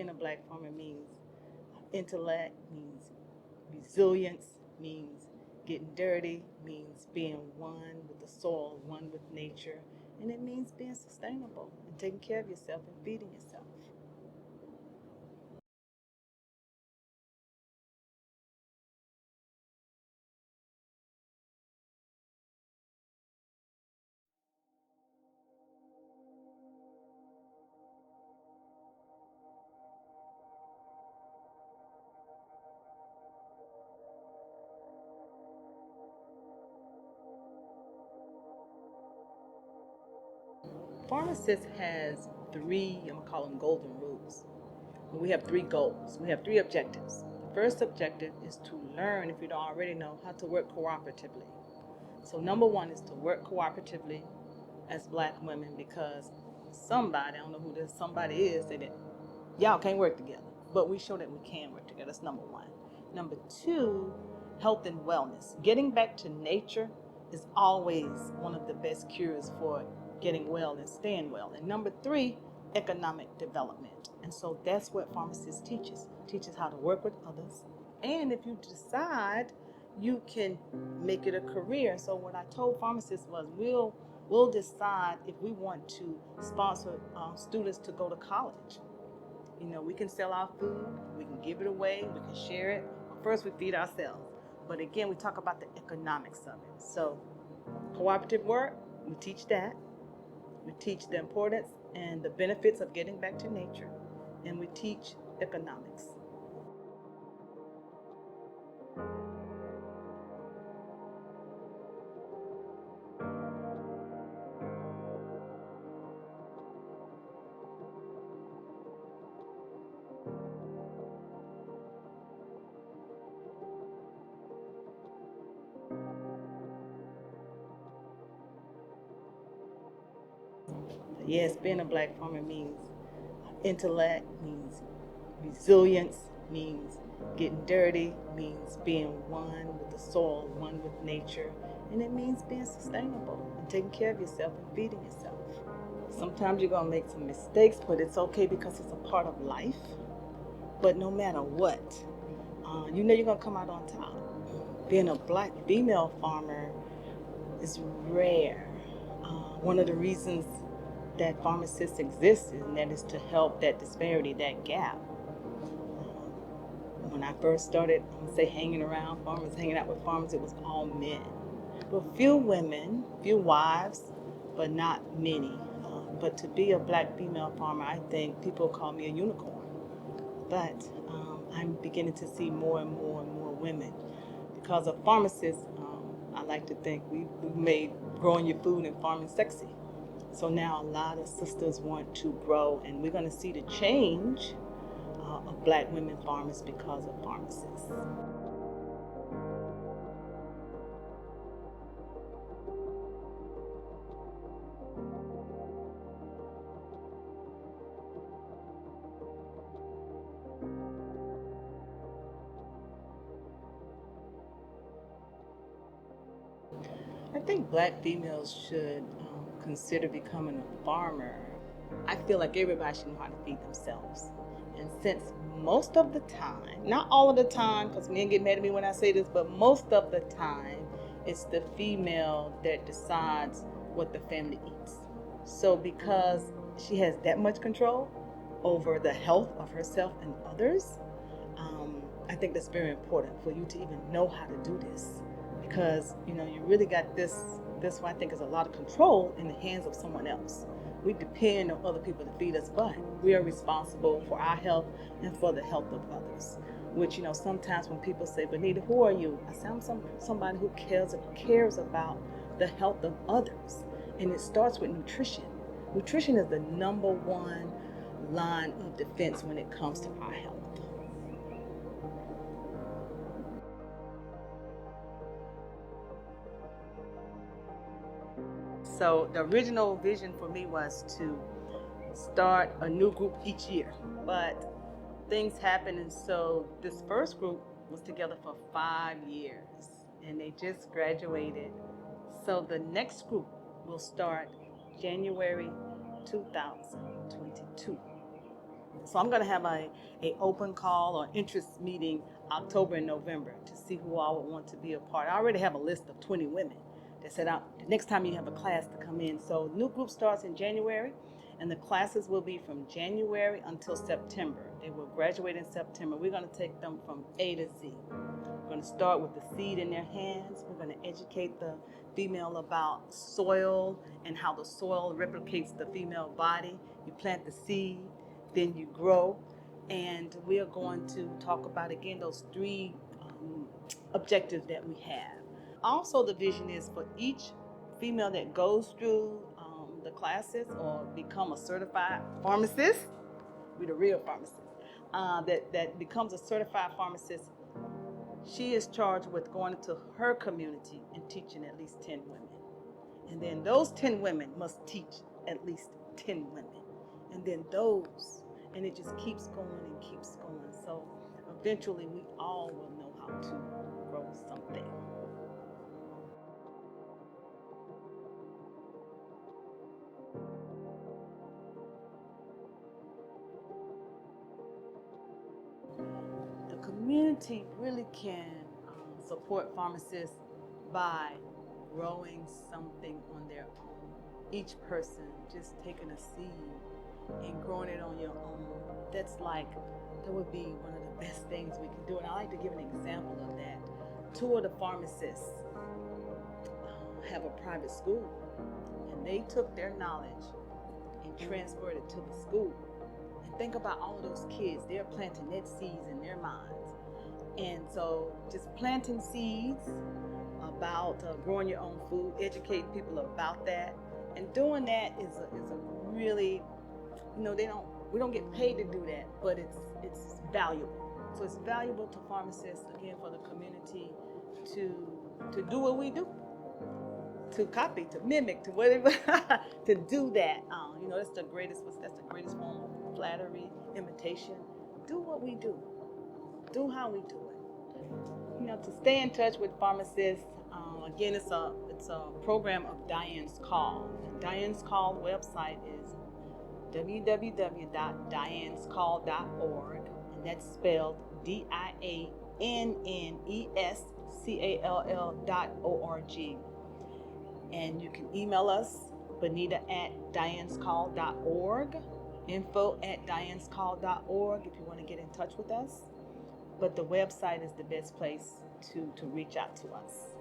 being a black farmer means intellect, means resilience, means getting dirty, means being one with the soil, one with nature, and it means being sustainable and taking care of yourself and feeding yourself. Pharmacist has three, I'm gonna call them golden rules. We have three goals. We have three objectives. The first objective is to learn, if you don't already know, how to work cooperatively. So number one is to work cooperatively as black women because somebody, I don't know who this somebody is, that y'all can't work together. But we show that we can work together. That's number one. Number two, health and wellness. Getting back to nature is always one of the best cures for getting well and staying well. And number three, economic development. And so that's what Pharmacist teaches how to work with others. And if you decide, you can make it a career. So what I told Pharmacists was we'll decide if we want to sponsor students to go to college. We can sell our food, we can give it away, we can share it. First, we feed ourselves. But again, we talk about the economics of it. So, cooperative work, we teach that. We teach the importance and the benefits of getting back to nature. And we teach economics. Yes, being a black farmer means intellect, means resilience, means getting dirty, means being one with the soil, one with nature, and it means being sustainable and taking care of yourself and feeding yourself. Sometimes you're gonna make some mistakes, but it's okay because it's a part of life. But no matter what, you're gonna come out on top. Being a black female farmer is rare. One of the reasons that pharmacists exist, and that is to help that disparity, that gap. When I first started, I'm gonna say hanging around farmers, hanging out with farmers, it was all men. Well, few women, few wives, but not many. But to be a black female farmer, I think people call me a unicorn. But I'm beginning to see more and more and more women. Because of pharmacists, I like to think we made growing your food and farming sexy. So now a lot of sisters want to grow, and we're going to see the change of black women farmers because of pharmacists. I think black females should consider becoming a farmer. I feel like everybody should know how to feed themselves. And since most of the time, not all of the time, because men get mad at me when I say this, but most of the time, it's the female that decides what the family eats. So because she has that much control over the health of herself and others, I think that's very important for you to even know how to do this. Because you really got this what I think is a lot of control in the hands of someone else. We depend on other people to feed us, but we are responsible for our health and for the health of others. Which sometimes when people say, "Bonita, who are you?" I say, "I'm somebody who cares about the health of others," and it starts with nutrition. Nutrition is the number one line of defense when it comes to our health. So the original vision for me was to start a new group each year, but things happened, and so this first group was together for 5 years, and they just graduated. So the next group will start January 2022. So I'm going to have a open call or interest meeting October and November to see who all would want to be a part. I already have a list of 20 women that said the next time you have a class to come in. So new group starts in January, and the classes will be from January until September. They will graduate in September. We're going to take them from A to Z. We're going to start with the seed in their hands. We're going to educate the female about soil and how the soil replicates the female body. You plant the seed, then you grow. And we are going to talk about, again, those three objectives that we have. Also, the vision is for each female that goes through the classes or become a certified pharmacist, we're the real pharmacist, that becomes a certified pharmacist. She is charged with going into her community and teaching at least 10 women. And then those 10 women must teach at least 10 women. And then those, and it just keeps going and keeps going. So eventually we all will know how to grow something. The community really can support pharmacists by growing something on their own. Each person just taking a seed and growing it on your own. That would be one of the best things we can do. And I like to give an example of that. Two of the pharmacists have a private school, and they took their knowledge and transferred it to the school. And think about all of those kids. They're planting that seeds in their minds. And so just planting seeds about growing your own food, educating people about that. And doing that is a really, we don't get paid to do that, but it's valuable. So it's valuable to pharmacists, again, for the community to do what we do, to copy, to mimic, to whatever, to do that. That's the greatest form of flattery, imitation. Do what we do. Do how we do it. To stay in touch with pharmacists, again, it's a program of Diane's Call. And Diane's Call website is www.dianescall.org, and that's spelled DIANNESCALL.org. And you can email us, bonita@dianescall.org, info@dianescall.org if you want to get in touch with us. But the website is the best place to reach out to us.